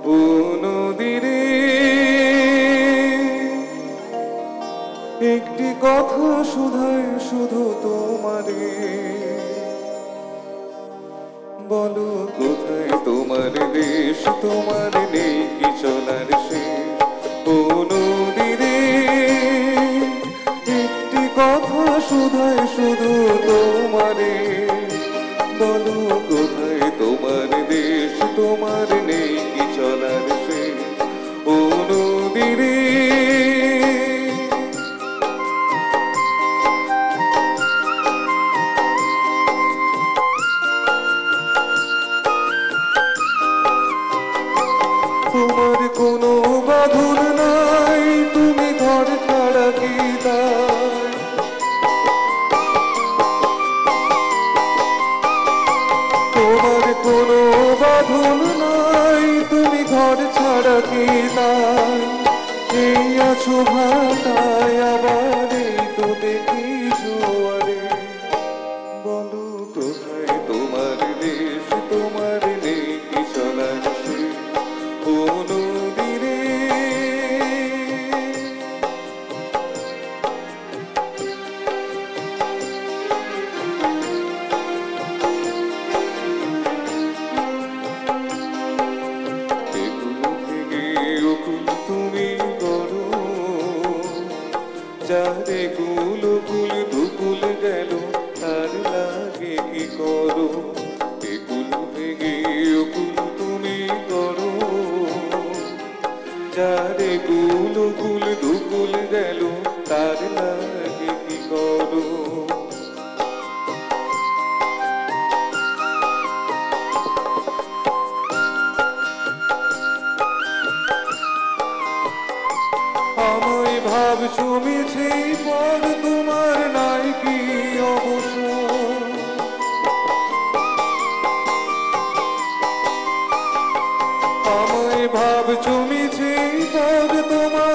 ও নদীরে একটি কথা শুধায় শুধু তোমারে, বলো কোথায় তোমার দেশ, তোমার নেই কি চলার শেষ। ও নদীরে একটি কথা শুধায় শুধু তোমারে, বলো কোথায় তোমার দেশ, তোমার নেই কি চলার শেষ। ও নদীরে তোমার কোনো বাঁধন নাই, তুমি ঘর ছাড়া কি তাই। তোমার কোনো বাঁধন নাই, তুমি ঘর ছাড়া কি তাই। এই আছো ভাটায় আবার এই তো দেখি জোয়ারে, বলো কোথায় তোমার দেশ, তোমার নেই কি চলার শেষ। ও নদীরে তুমি করো, যারে কুল কুল দুকুল গেল তার লাগে কি করো। কুল ভেঙে কুল তুমি করো, যারে কুল কুল দুকুল গেল তার লাগে কি করো। আমায় ভাবছো মিছে পর তোমার নাই কি অবসর। আমায় ভাবছো মিছে পর তোমার